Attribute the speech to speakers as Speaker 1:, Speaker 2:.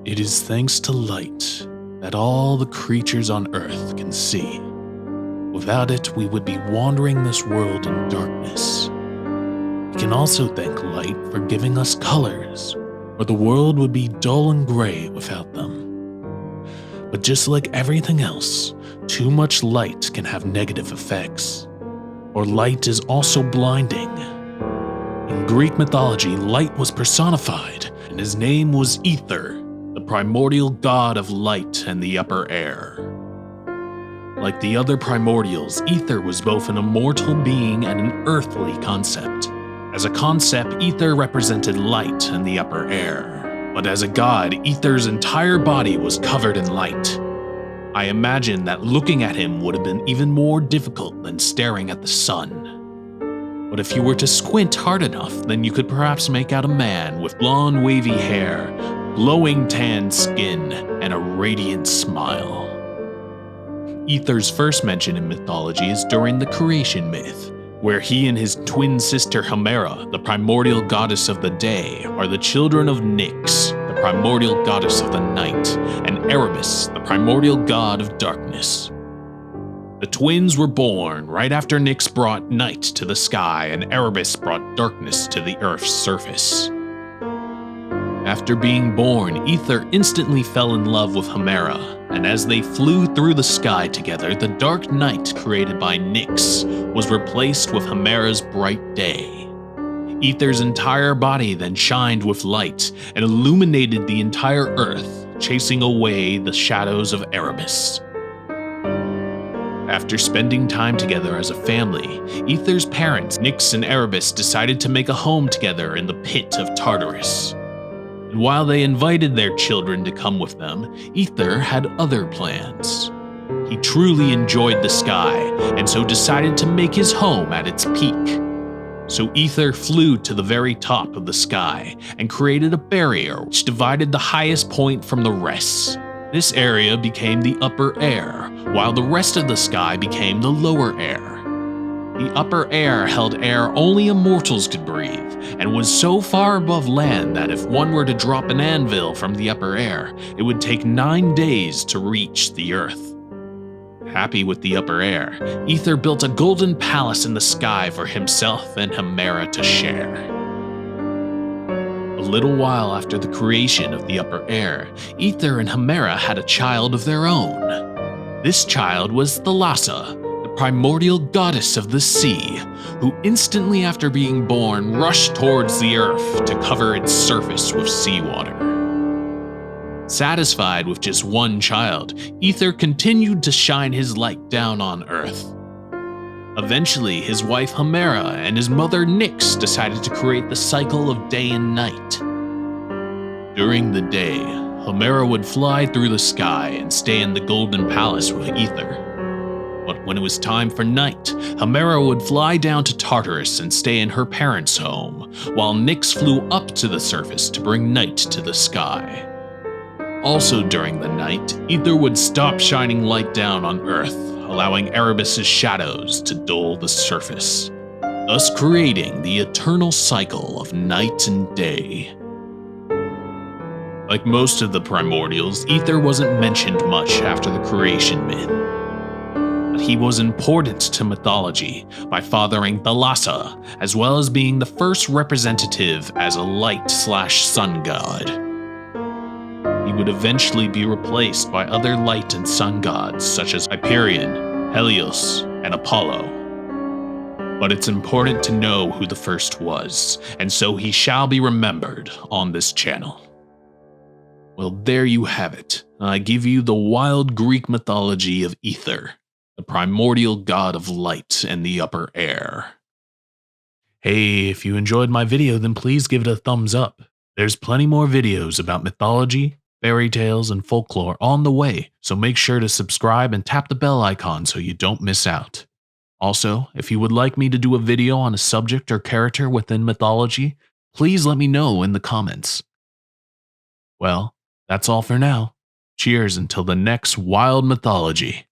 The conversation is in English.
Speaker 1: It is thanks to light that all the creatures on Earth can see. Without it, we would be wandering this world in darkness. We can also thank light for giving us colors, or the world would be dull and gray without them. But just like everything else, too much light can have negative effects. Or light is also blinding. In Greek mythology, light was personified, and his name was Aether, the primordial god of light and the upper air. Like the other primordials, Aether was both an immortal being and an earthly concept. As a concept, Aether represented light and the upper air. But as a god, Aether's entire body was covered in light. I imagine that looking at him would have been even more difficult than staring at the sun. But if you were to squint hard enough, then you could perhaps make out a man with blonde wavy hair, glowing tan skin, and a radiant smile. Aether's first mention in mythology is during the creation myth, where he and his twin sister Hemera, the primordial goddess of the day, are the children of Nyx, the primordial goddess of the night, and Erebus, the primordial god of darkness. The twins were born right after Nyx brought night to the sky and Erebus brought darkness to the Earth's surface. After being born, Aether instantly fell in love with Hemera, and as they flew through the sky together, the dark night created by Nyx was replaced with Hemera's bright day. Aether's entire body then shined with light and illuminated the entire Earth, chasing away the shadows of Erebus. After spending time together as a family, Aether's parents, Nyx and Erebus, decided to make a home together in the pit of Tartarus. And while they invited their children to come with them, Aether had other plans. He truly enjoyed the sky, and so decided to make his home at its peak. So Aether flew to the very top of the sky and created a barrier which divided the highest point from the rest. This area became the upper air, while the rest of the sky became the lower air. The upper air held air only immortals could breathe, and was so far above land that if one were to drop an anvil from the upper air, it would take 9 days to reach the earth. Happy with the upper air, Aether built a golden palace in the sky for himself and Hemera to share. A little while after the creation of the upper air, Aether and Hemera had a child of their own. This child was Thalassa, primordial goddess of the sea, who instantly after being born rushed towards the earth to cover its surface with seawater. Satisfied with just one child, Aether continued to shine his light down on Earth. Eventually, his wife Hemera and his mother Nyx decided to create the cycle of day and night. During the day, Hemera would fly through the sky and stay in the Golden Palace with Aether. But when it was time for night, Hemera would fly down to Tartarus and stay in her parents' home, while Nyx flew up to the surface to bring night to the sky. Also during the night, Aether would stop shining light down on Earth, allowing Erebus' shadows to dull the surface, thus creating the eternal cycle of night and day. Like most of the primordials, Aether wasn't mentioned much after the creation myth. He was important to mythology by fathering Thalassa, as well as being the first representative as a light/sun god. He would eventually be replaced by other light and sun gods such as Hyperion, Helios, and Apollo. But it's important to know who the first was, and so he shall be remembered on this channel. Well, there you have it. I give you the wild Greek mythology of Aether, the primordial god of light and the upper air. Hey, if you enjoyed my video, then please give it a thumbs up. There's plenty more videos about mythology, fairy tales, and folklore on the way, so make sure to subscribe and tap the bell icon so you don't miss out. Also, if you would like me to do a video on a subject or character within mythology, please let me know in the comments. Well, that's all for now. Cheers until the next wild mythology.